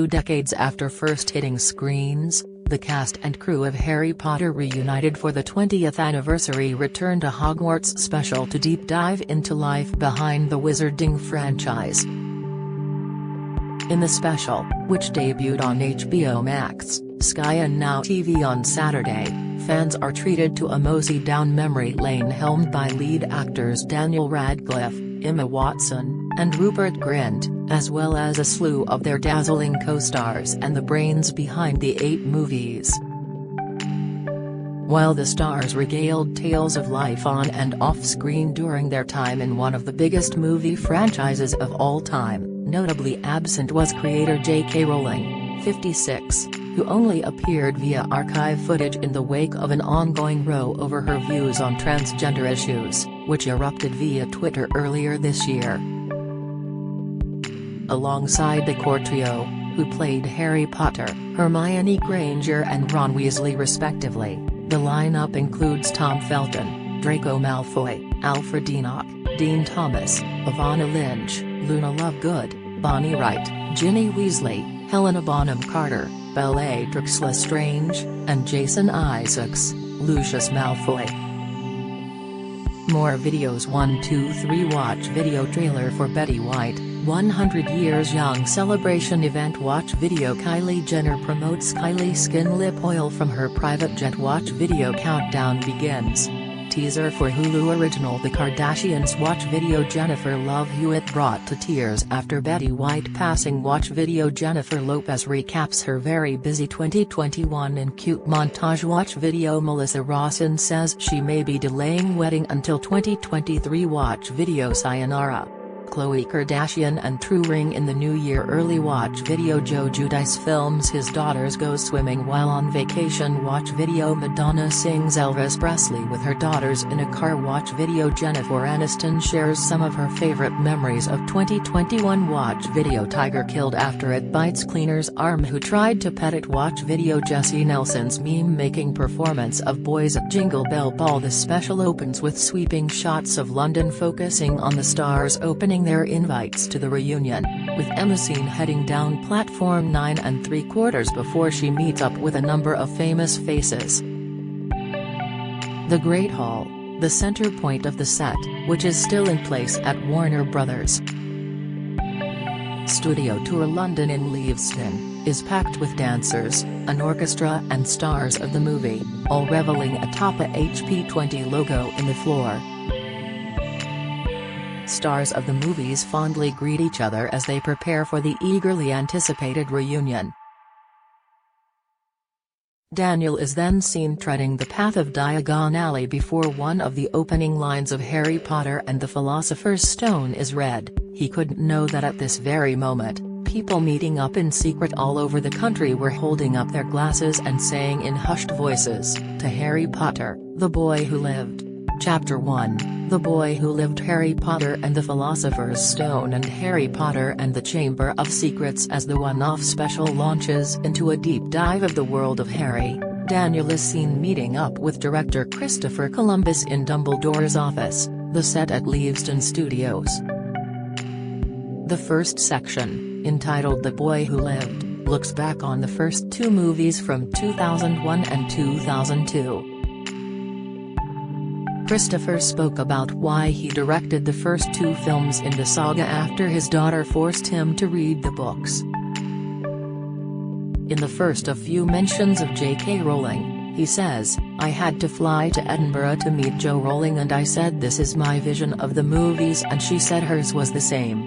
2 decades after first hitting screens, the cast and crew of Harry Potter reunited for the 20th anniversary Return to Hogwarts special to deep dive into life behind the Wizarding franchise. In the special, which debuted on HBO Max, Sky and Now TV on Saturday, fans are treated to a mosey down memory lane helmed by lead actors Daniel Radcliffe, Emma Watson, and Rupert Grint, as well as a slew of their dazzling co-stars and the brains behind the 8 movies. While the stars regaled tales of life on and off-screen during their time in one of the biggest movie franchises of all time, notably absent was creator J.K. Rowling, 56, who only appeared via archive footage in the wake of an ongoing row over her views on transgender issues, which erupted via Twitter earlier this year. Alongside the core trio, who played Harry Potter, Hermione Granger and Ron Weasley respectively, the lineup includes Tom Felton, Draco Malfoy, Alfred Enoch, Dean Thomas, Ivana Lynch, Luna Lovegood, Bonnie Wright, Ginny Weasley, Helena Bonham Carter, Bellatrix Lestrange, and Jason Isaacs, Lucius Malfoy. More videos. 1, 2, 3 Watch video trailer for Betty White, 100 Years Young celebration event. Watch video. Kylie Jenner promotes Kylie Skin Lip Oil from her private jet. Watch video. Countdown begins. Teaser for Hulu original The Kardashians. Watch video. Jennifer Love Hewitt brought to tears after Betty White passing. Watch video. Jennifer Lopez recaps her very busy 2021 in cute montage. Watch video. Melissa Rawson says she may be delaying wedding until 2023. Watch video. Sayonara, Khloe Kardashian and true ring in the new year. Early watch video. Joe Giudice films his daughters go swimming while on vacation. Watch video. Madonna sings Elvis Presley with her daughters in a car. Watch video. Jennifer Aniston shares some of her favorite memories of 2021. Watch video. Tiger killed after it bites cleaner's arm who tried to pet it. Watch video. Jessie Nelson's meme-making performance of Boys at Jingle Bell Ball. The special opens with sweeping shots of London focusing on the stars opening their invites to the reunion, with Emma seen heading down platform 9 3/4 before she meets up with a number of famous faces. The Great Hall, the center point of the set, which is still in place at Warner Bros. Studio Tour London in Leavesden, is packed with dancers, an orchestra and stars of the movie, all reveling atop a HP20 logo in the floor. Stars of the movies fondly greet each other as they prepare for the eagerly anticipated reunion. Daniel is then seen treading the path of Diagon Alley before one of the opening lines of Harry Potter and the Philosopher's Stone is read. He couldn't know that at this very moment, people meeting up in secret all over the country were holding up their glasses and saying in hushed voices, "To Harry Potter, the boy who lived." Chapter 1, The Boy Who Lived. Harry Potter and the Philosopher's Stone and Harry Potter and the Chamber of Secrets. As the one-off special launches into a deep dive of the world of Harry, Daniel is seen meeting up with director Christopher Columbus in Dumbledore's office, the set at Leavesden Studios. The first section, entitled The Boy Who Lived, looks back on the first 2 movies from 2001 and 2002. Christopher spoke about why he directed the first 2 films in the saga after his daughter forced him to read the books. In the first a few mentions of J.K. Rowling, he says, "I had to fly to Edinburgh to meet Jo Rowling and I said this is my vision of the movies and she said hers was the same."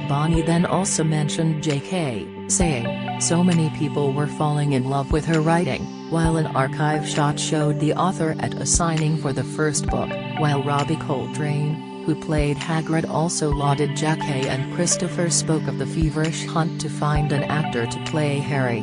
Bonnie then also mentioned J.K., saying, "So many people were falling in love with her writing," while an archive shot showed the author at a signing for the first book, while Robbie Coltrane, who played Hagrid, also lauded J.K. and Christopher spoke of the feverish hunt to find an actor to play Harry.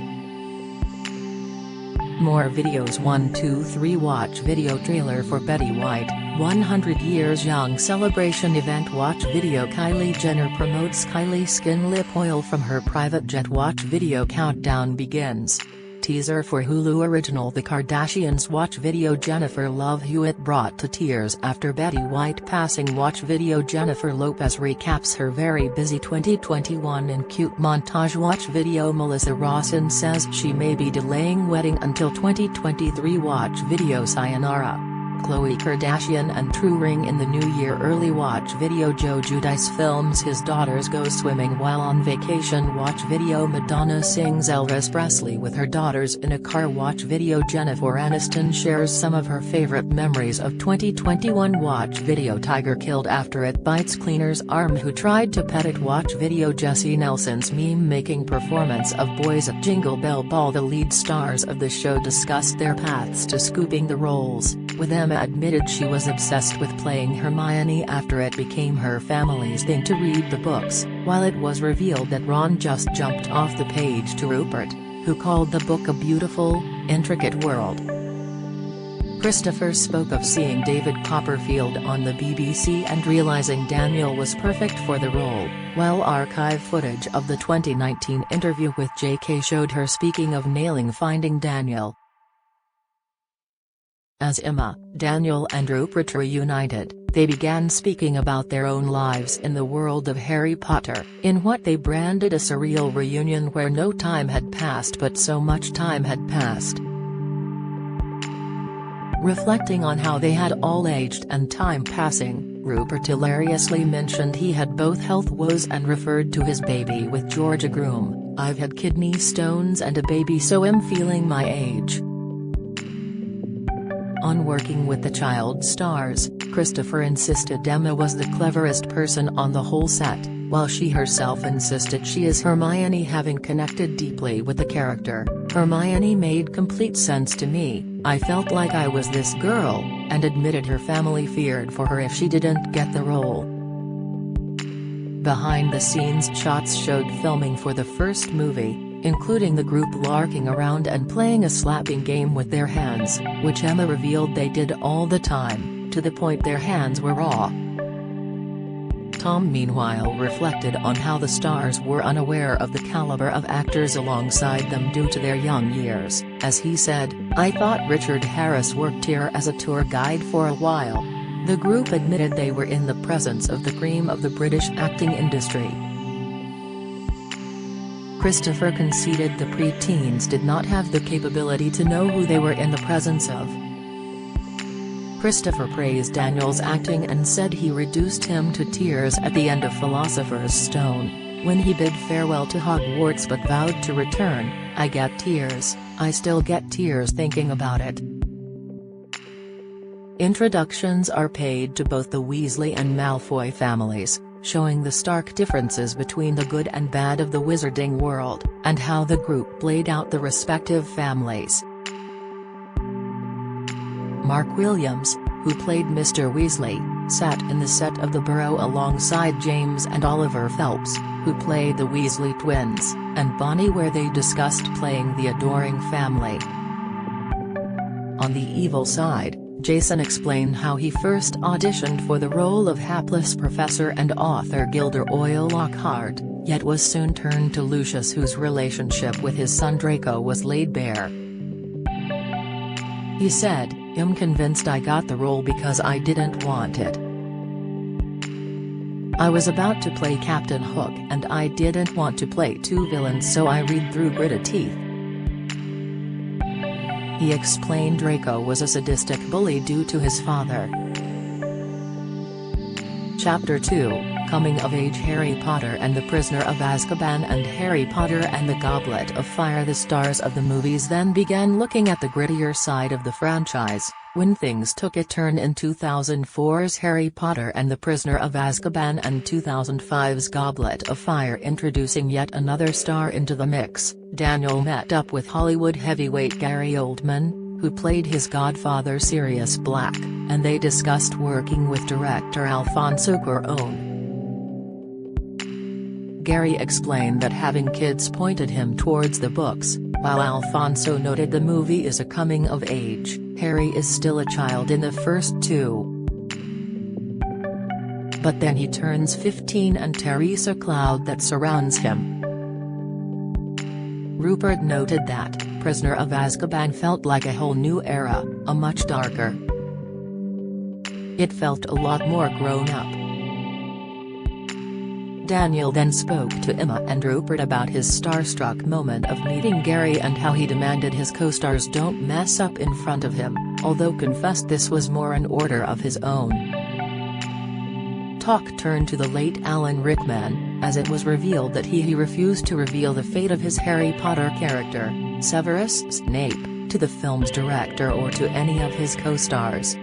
More videos. 1, 2, 3 Watch video trailer for Betty White, 100 Years Young celebration event. Watch video. Kylie Jenner promotes Kylie Skin Lip Oil from her private jet. Watch video. Countdown begins. teaser for Hulu original The Kardashians watch video. Jennifer Love Hewitt brought to tears after Betty White passing. Watch video. Jennifer Lopez recaps her very busy 2021 in cute montage. Watch video. Melissa Rawson says she may be delaying wedding until 2023. Watch video. Sayonara, Khloe Kardashian and true ring in the new year. Early watch video. Joe Giudice films his daughters go swimming while on vacation. Watch video. Madonna sings Elvis Presley with her daughters in a car. Watch video. Jennifer Aniston shares some of her favorite memories of 2021. Watch video. Tiger killed after it bites cleaner's arm who tried to pet it. Watch video. Jessie Nelson's meme-making performance of Boys at Jingle Bell Ball. The lead stars of the show discussed their paths to scooping the roles, with Emma admitted she was obsessed with playing Hermione after it became her family's thing to read the books, while it was revealed that Ron just jumped off the page to Rupert, who called the book a beautiful, intricate world. Christopher spoke of seeing David Copperfield on the BBC and realizing Daniel was perfect for the role, while archive footage of the 2019 interview with JK showed her speaking of nailing Finding Daniel. As Emma, Daniel and Rupert reunited, they began speaking about their own lives in the world of Harry Potter, in what they branded a surreal reunion where no time had passed but so much time had passed. Reflecting on how they had all aged and time passing, Rupert hilariously mentioned he had both health woes and referred to his baby with Georgia Groom. "I've had kidney stones and a baby, so I'm feeling my age." On working with the child stars, Christopher insisted Emma was the cleverest person on the whole set, while she herself insisted she is Hermione, having connected deeply with the character. "Hermione made complete sense to me, I felt like I was this girl," and admitted her family feared for her if she didn't get the role. Behind-the-scenes shots showed filming for the first movie, including the group larking around and playing a slapping game with their hands, which Emma revealed they did all the time, to the point their hands were raw. Tom meanwhile reflected on how the stars were unaware of the caliber of actors alongside them due to their young years, as he said, "I thought Richard Harris worked here as a tour guide for a while." The group admitted they were in the presence of the cream of the British acting industry. Christopher conceded the pre-teens did not have the capability to know who they were in the presence of. Christopher praised Daniel's acting and said he reduced him to tears at the end of Philosopher's Stone, when he bid farewell to Hogwarts but vowed to return. "I get tears, I still get tears thinking about it." Introductions are paid to both the Weasley and Malfoy families, showing the stark differences between the good and bad of the wizarding world, and how the group played out the respective families. Mark Williams, who played Mr. Weasley, sat in the set of The Burrow alongside James and Oliver Phelps, who played the Weasley twins, and Bonnie, where they discussed playing the adoring family. On the evil side, Jason explained how he first auditioned for the role of hapless professor and author Gilderoy Lockhart, yet was soon turned to Lucius, whose relationship with his son Draco was laid bare. He said, "I'm convinced I got the role because I didn't want it. I was about to play Captain Hook and I didn't want to play two villains, so I read through gritted teeth." He explained Draco was a sadistic bully due to his father. Chapter 2, Coming of Age. Harry Potter and the Prisoner of Azkaban and Harry Potter and the Goblet of Fire. The stars of the movies then began looking at the grittier side of the franchise, when things took a turn in 2004's Harry Potter and the Prisoner of Azkaban and 2005's Goblet of Fire, introducing yet another star into the mix. Daniel met up with Hollywood heavyweight Gary Oldman, who played his godfather Sirius Black, and they discussed working with director Alfonso Cuarón. Gary explained that having kids pointed him towards the books, while Alfonso noted the movie is a coming of age. Harry is still a child in the first two. But then he turns 15 and Teresa cloud that surrounds him. Rupert noted that, Prisoner of Azkaban felt like a whole new era, a much darker. It felt a lot more grown up. Daniel then spoke to Emma and Rupert about his starstruck moment of meeting Gary and how he demanded his co-stars don't mess up in front of him, although confessed this was more an order of his own. Talk turned to the late Alan Rickman, as it was revealed that he refused to reveal the fate of his Harry Potter character, Severus Snape, to the film's director or to any of his co-stars.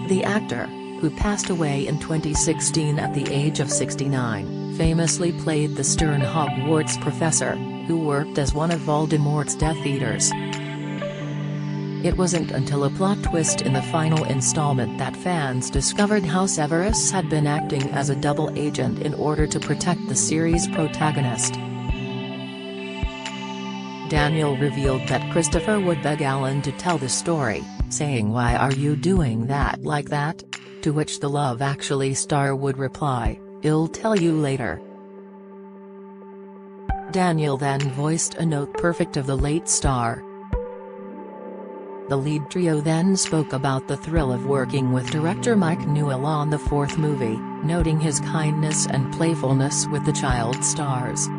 The actor, who passed away in 2016 at the age of 69, famously played the stern Hogwarts professor, who worked as one of Voldemort's Death Eaters. It wasn't until a plot twist in the final installment that fans discovered how Severus had been acting as a double agent in order to protect the series' protagonist. Daniel revealed that Christopher would beg Alan to tell the story, saying, "Why are you doing that like that?" To which the Love Actually star would reply, "I'll tell you later." Daniel then voiced a note perfect of the late star. The lead trio then spoke about the thrill of working with director Mike Newell on the fourth movie, noting his kindness and playfulness with the child stars.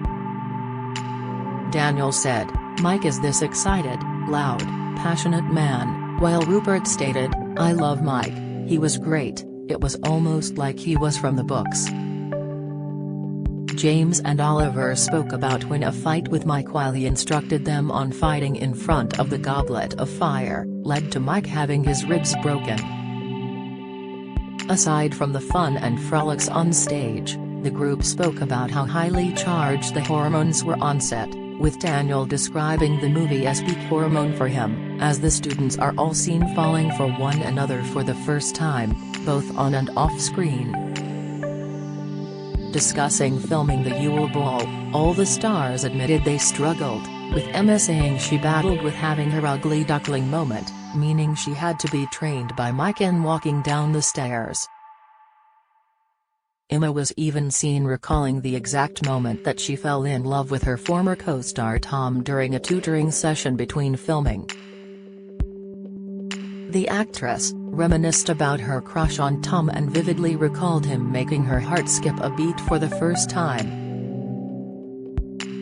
Daniel said, "Mike is this excited, loud, passionate man," while Rupert stated, "I love Mike. He was great, it was almost like he was from the books." James and Oliver spoke about when a fight with Mike while he instructed them on fighting in front of the Goblet of Fire, led to Mike having his ribs broken. Aside from the fun and frolics on stage, the group spoke about how highly charged the hormones were on set, with Daniel describing the movie as peak hormone for him, as the students are all seen falling for one another for the first time, both on and off screen. Discussing filming the Yule Ball, all the stars admitted they struggled, with Emma saying she battled with having her ugly duckling moment, meaning she had to be trained by Mike in walking down the stairs. Emma was even seen recalling the exact moment that she fell in love with her former co-star Tom during a tutoring session between filming. The actress reminisced about her crush on Tom and vividly recalled him making her heart skip a beat for the first time.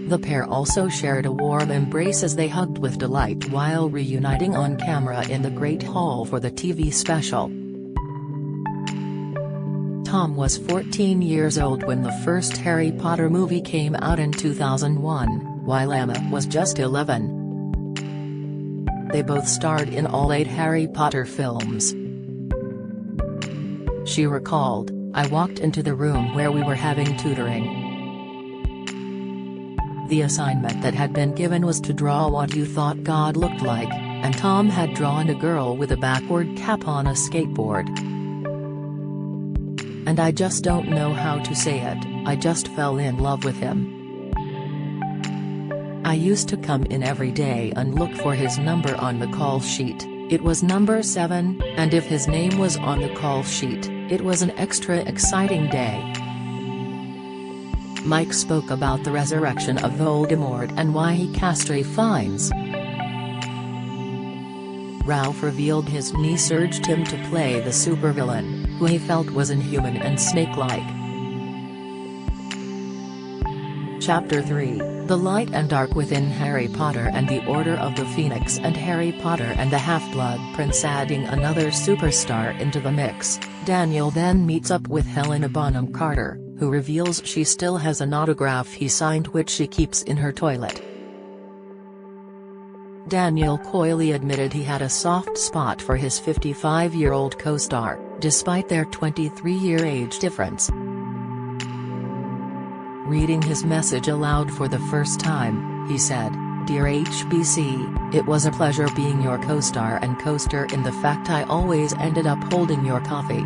The pair also shared a warm embrace as they hugged with delight while reuniting on camera in the Great Hall for the TV special. Tom was 14 years old when the first Harry Potter movie came out in 2001, while Emma was just 11. They both starred in all 8 Harry Potter films. She recalled, "I walked into the room where we were having tutoring. The assignment that had been given was to draw what you thought God looked like, and Tom had drawn a girl with a backward cap on a skateboard. And I just don't know how to say it, I just fell in love with him. I used to come in every day and look for his number on the call sheet, it was number 7, and if his name was on the call sheet, it was an extra exciting day." Mike spoke about the resurrection of Voldemort and why he castrates fines. Ralph revealed his niece urged him to play the supervillain, who he felt was inhuman and snake-like. Chapter 3, The Light and Dark Within Harry Potter and the Order of the Phoenix and Harry Potter and the Half-Blood Prince. Adding another superstar into the mix, Daniel then meets up with Helena Bonham Carter, who reveals she still has an autograph he signed which she keeps in her toilet. Daniel coyly admitted he had a soft spot for his 55-year-old co-star, despite their 23-year age difference. Reading his message aloud for the first time, he said, "Dear HBC, it was a pleasure being your co-star and co-star in the fact I always ended up holding your coffee.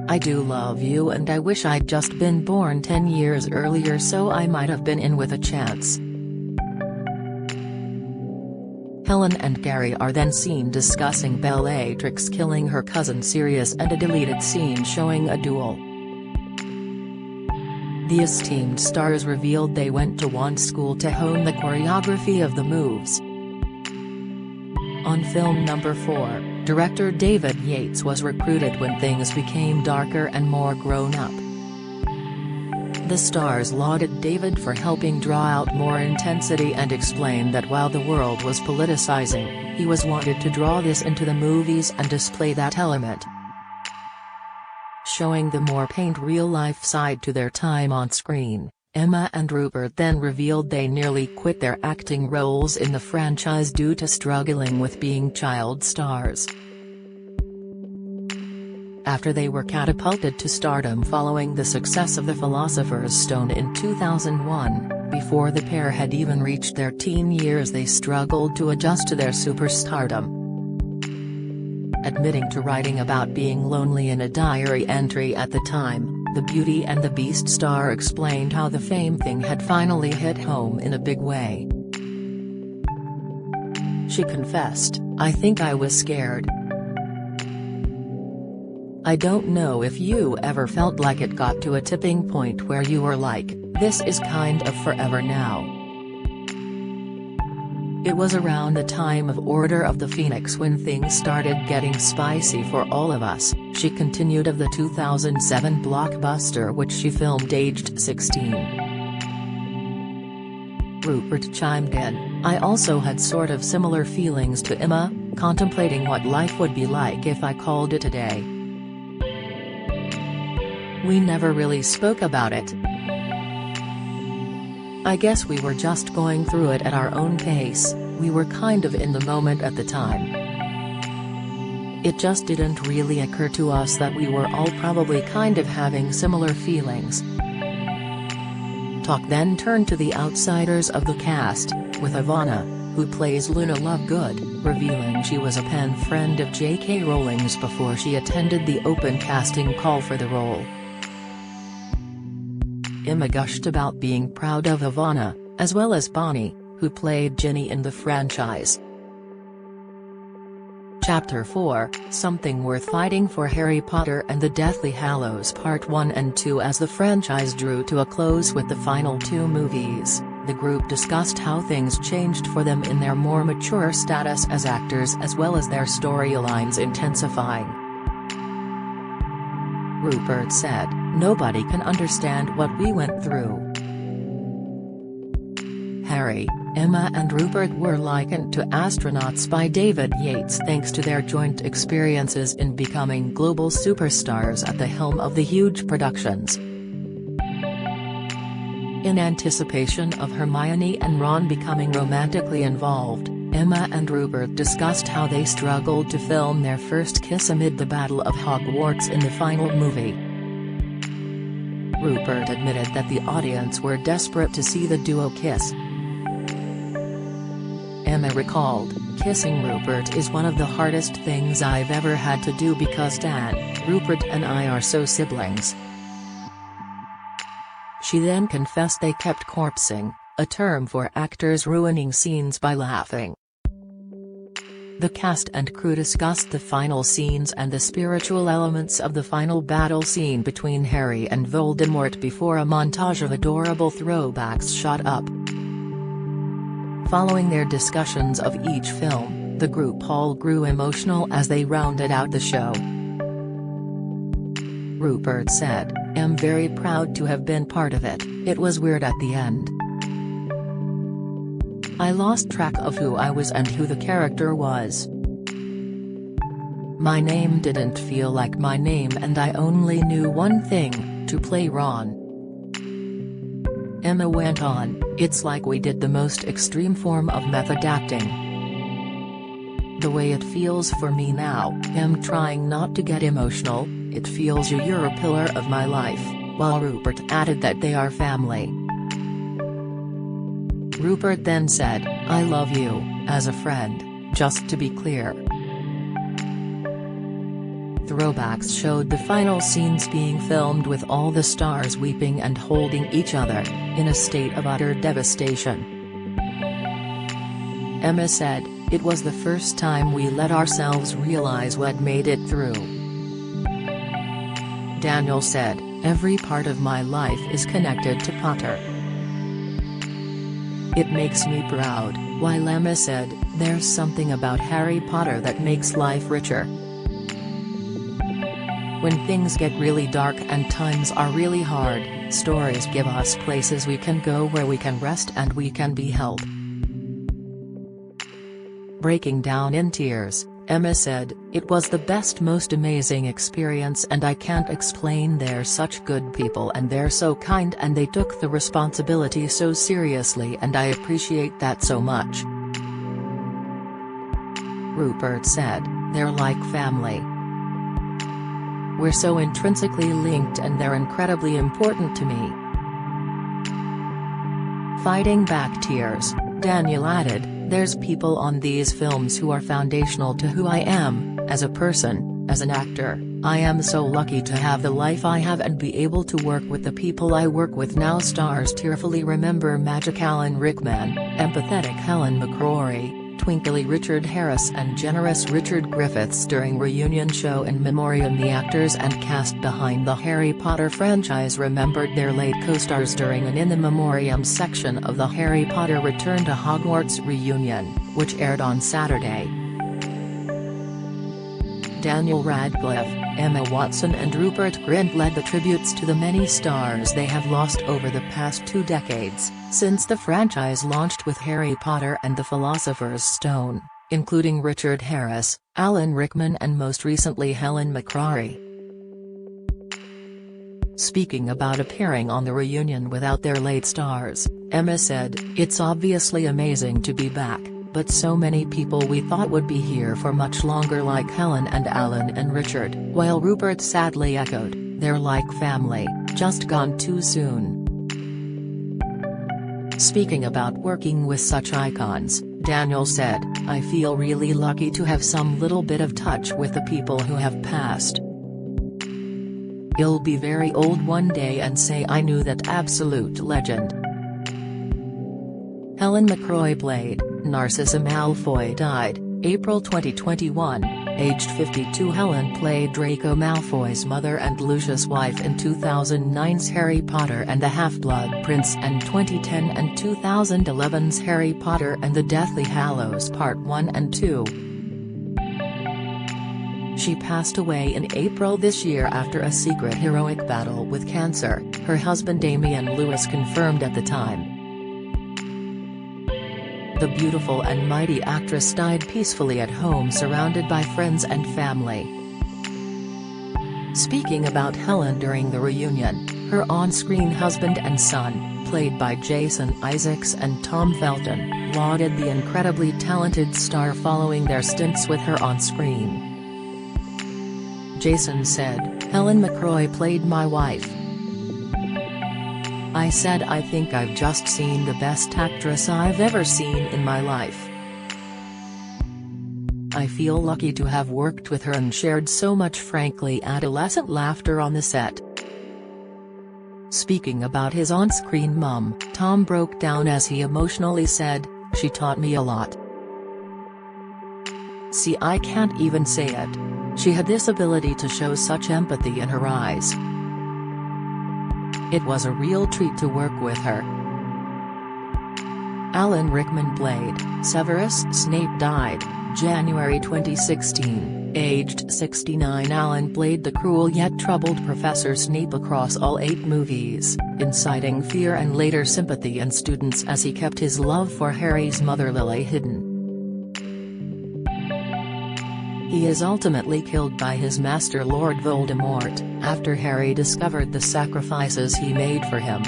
I do love you and I wish I'd just been born 10 years earlier so I might have been in with a chance." Helen and Gary are then seen discussing Bellatrix killing her cousin Sirius and a deleted scene showing a duel. The esteemed stars revealed they went to one school to hone the choreography of the moves. On film number 4, director David Yates was recruited when things became darker and more grown-up. The stars lauded David for helping draw out more intensity and explained that while the world was politicizing, he was wanted to draw this into the movies and display that element, showing the more paint real-life side to their time on screen. Emma and Rupert then revealed they nearly quit their acting roles in the franchise due to struggling with being child stars. After they were catapulted to stardom following the success of The Philosopher's Stone in 2001, before the pair had even reached their teen years they struggled to adjust to their superstardom. Admitting to writing about being lonely in a diary entry at the time, the Beauty and the Beast star explained how the fame thing had finally hit home in a big way. She confessed, "I think I was scared. I don't know if you ever felt like it got to a tipping point where you were like, this is kind of forever now." It was around the time of Order of the Phoenix when things started getting spicy for all of us, she continued of the 2007 blockbuster which she filmed aged 16. Rupert chimed in, "I also had sort of similar feelings to Emma, contemplating what life would be like if I called it a day. We never really spoke about it. I guess we were just going through it at our own pace, we were kind of in the moment at the time. It just didn't really occur to us that we were all probably kind of having similar feelings." Talk then turned to the outsiders of the cast, with Ivana, who plays Luna Lovegood, revealing she was a pen friend of J.K. Rowling's before she attended the open casting call for the role. Emma gushed about being proud of Ivana, as well as Bonnie, who played Ginny in the franchise. Chapter 4, Something Worth Fighting for. Harry Potter and the Deathly Hallows Part 1 and 2. As the franchise drew to a close with the final 2 movies, the group discussed how things changed for them in their more mature status as actors as well as their storylines intensifying. Rupert said, "Nobody can understand what we went through. Harry, Emma and Rupert were likened to astronauts by David Yates thanks to their joint experiences in becoming global superstars at the helm of the huge productions." In anticipation of Hermione and Ron becoming romantically involved, Emma and Rupert discussed how they struggled to film their first kiss amid the Battle of Hogwarts in the final movie. Rupert admitted that the audience were desperate to see the duo kiss. Emma recalled, "Kissing Rupert is one of the hardest things I've ever had to do because Dan, Rupert and I are so siblings." She then confessed they kept corpsing, a term for actors ruining scenes by laughing. The cast and crew discussed the final scenes and the spiritual elements of the final battle scene between Harry and Voldemort before a montage of adorable throwbacks shot up. Following their discussions of each film, the group all grew emotional as they rounded out the show. Rupert said, "I'm very proud to have been part of it. It was weird at the end. I lost track of who I was and who the character was. My name didn't feel like my name and I only knew one thing, to play Ron." Emma went on, "It's like we did the most extreme form of method acting. The way it feels for me now, I'm trying not to get emotional, it feels you're a pillar of my life," while Rupert added that they are family. Rupert then said, "I love you, as a friend, just to be clear." Throwbacks showed the final scenes being filmed with all the stars weeping and holding each other, in a state of utter devastation. Emma said, "It was the first time we let ourselves realize we'd made it through." Daniel said, Every part of my life is connected to Potter. It makes me proud," while Emma said, "There's something about Harry Potter that makes life richer. When things get really dark and times are really hard, stories give us places we can go where we can rest and we can be held." Breaking down in tears, Emma said, "It was the best, most amazing experience, and I can't explain. They're such good people and they're so kind, and they took the responsibility so seriously, and I appreciate that so much." Rupert said, "They're like family. We're so intrinsically linked and they're incredibly important to me." Fighting back tears, Daniel added, "There's people on these films who are foundational to who I am, as a person, as an actor. I am so lucky to have the life I have and be able to work with the people I work with now." Stars tearfully remember magic Alan Rickman, empathetic Helen McCrory, twinkly Richard Harris and generous Richard Griffiths during reunion show in memoriam. The actors and cast behind the Harry Potter franchise remembered their late co-stars during an in the memoriam section of the Harry Potter Return to Hogwarts reunion, which aired on Saturday. Daniel Radcliffe, Emma Watson and Rupert Grint led the tributes to the many stars they have lost over the past 2 decades, since the franchise launched with Harry Potter and the Philosopher's Stone, including Richard Harris, Alan Rickman and most recently Helen McCrory. Speaking about appearing on the reunion without their late stars, Emma said, "It's obviously amazing to be back, but so many people we thought would be here for much longer, like Helen and Alan and Richard," while Rupert sadly echoed, "They're like family, just gone too soon." Speaking about working with such icons, Daniel said, "I feel really lucky to have some little bit of touch with the people who have passed. I'll be very old one day and say I knew that absolute legend." Helen McCrory played Narcissa Malfoy died, April 2021, aged 52. Helen played Draco Malfoy's mother and Lucius' wife in 2009's Harry Potter and the Half-Blood Prince and 2010 and 2011's Harry Potter and the Deathly Hallows Part 1 and 2. She passed away in April this year after a secret heroic battle with cancer, her husband Damian Lewis confirmed at the time. The beautiful and mighty actress died peacefully at home surrounded by friends and family. Speaking about Helen during the reunion, her on-screen husband and son, played by Jason Isaacs and Tom Felton, lauded the incredibly talented star following their stints with her on-screen. Jason said, "Helen McCrory played my wife. I said I think I've just seen the best actress I've ever seen in my life. I feel lucky to have worked with her and shared so much frankly adolescent laughter on the set." Speaking about his on-screen mum, Tom broke down as he emotionally said, "She taught me a lot. See, I can't even say it. She had this ability to show such empathy in her eyes. It was a real treat to work with her." Alan Rickman played Severus Snape died, January 2016, aged 69. Alan played the cruel yet troubled Professor Snape across all 8 movies, inciting fear and later sympathy in students as he kept his love for Harry's mother Lily hidden. He is ultimately killed by his master Lord Voldemort, after Harry discovered the sacrifices he made for him.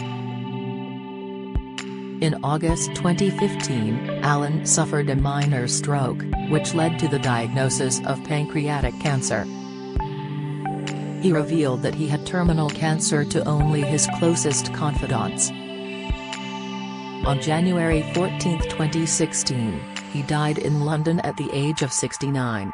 In August 2015, Alan suffered a minor stroke, which led to the diagnosis of pancreatic cancer. He revealed that he had terminal cancer to only his closest confidants. On January 14, 2016, he died in London at the age of 69.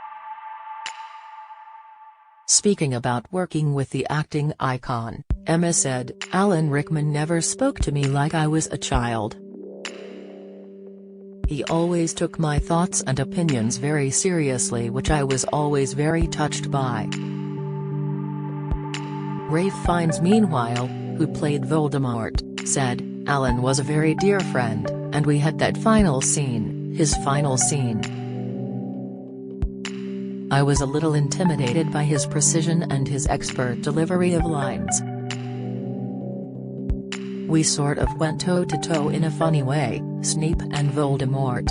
Speaking about working with the acting icon, Emma said, "Alan Rickman never spoke to me like I was a child. He always took my thoughts and opinions very seriously, which I was always very touched by. Ralph Fiennes, meanwhile, who played Voldemort, said, "Alan was a very dear friend, and we had that final scene, his final scene. I was a little intimidated by his precision and his expert delivery of lines. We sort of went toe-to-toe in a funny way, Snape and Voldemort.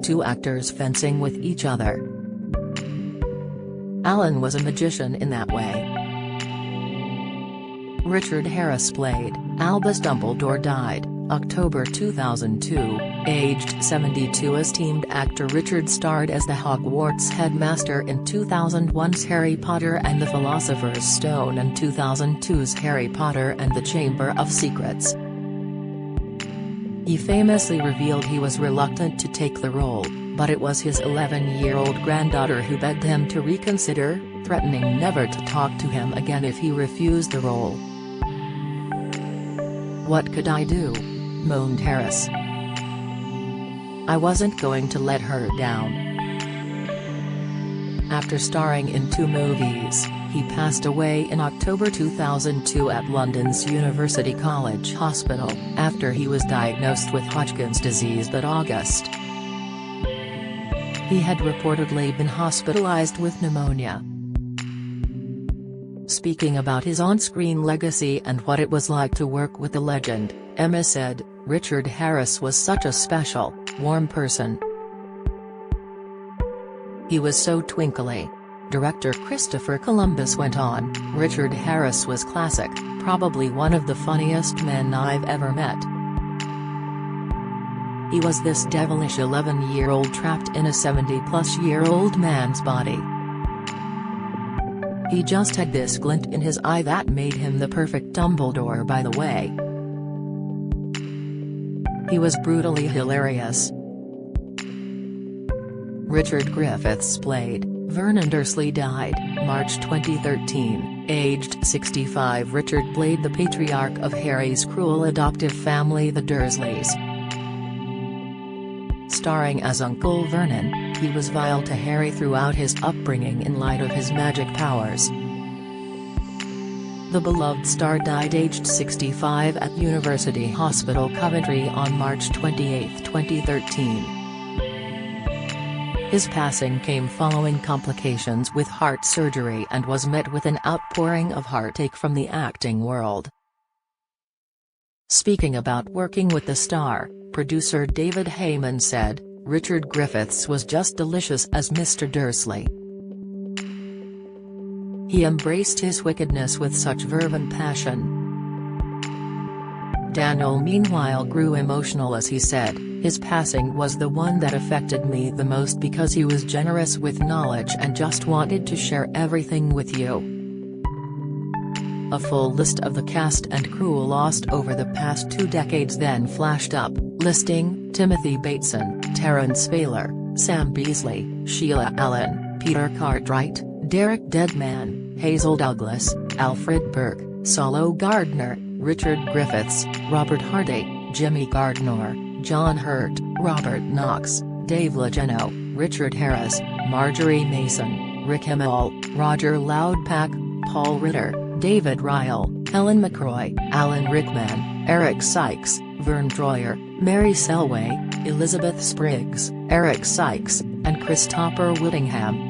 Two actors fencing with each other. Alan was a magician in that way." Richard Harris played Albus Dumbledore, died October 2002, aged 72. Esteemed actor Richard starred as the Hogwarts headmaster in 2001's Harry Potter and the Philosopher's Stone and 2002's Harry Potter and the Chamber of Secrets. He famously revealed he was reluctant to take the role, but it was his 11-year-old granddaughter who begged him to reconsider, threatening never to talk to him again if he refused the role. "What could I do?" moaned Harris. "I wasn't going to let her down." After starring in 2 movies, he passed away in October 2002 at London's University College Hospital, after he was diagnosed with Hodgkin's disease that August. He had reportedly been hospitalized with pneumonia. Speaking about his on-screen legacy and what it was like to work with the legend, Emma said, "Richard Harris was such a special, warm person. He was so twinkly." Director Christopher Columbus went on, "Richard Harris was classic, probably one of the funniest men I've ever met. He was this devilish 11-year-old trapped in a 70-plus-year-old man's body. He just had this glint in his eye that made him the perfect Dumbledore, by the way. He was brutally hilarious." Richard Griffiths played Vernon Dursley, died March 2013, aged 65. Richard played the patriarch of Harry's cruel adoptive family, the Dursleys. Starring as Uncle Vernon, he was vile to Harry throughout his upbringing in light of his magic powers. The beloved star died aged 65 at University Hospital Coventry on March 28, 2013. His passing came following complications with heart surgery and was met with an outpouring of heartache from the acting world. Speaking about working with the star, producer David Heyman said, "Richard Griffiths was just delicious as Mr. Dursley. He embraced his wickedness with such verve and passion." Daniel meanwhile grew emotional as he said, "His passing was the one that affected me the most because he was generous with knowledge and just wanted to share everything with you." A full list of the cast and crew lost over the past 2 decades then flashed up, listing Timothy Bateson, Terence Fowler, Sam Beasley, Sheila Allen, Peter Cartwright, Derek Deadman, Hazel Douglas, Alfred Burke, Saulo Gardner, Richard Griffiths, Robert Hardy, Jimmy Gardner, John Hurt, Robert Knox, Dave Legeno, Richard Harris, Marjorie Mason, Rick Hamill, Roger Loudpack, Paul Ritter, David Ryle, Helen McCroy, Alan Rickman, Eric Sykes, Vern Troyer, Mary Selway, Elizabeth Spriggs, Eric Sykes, and Christopher Whittingham.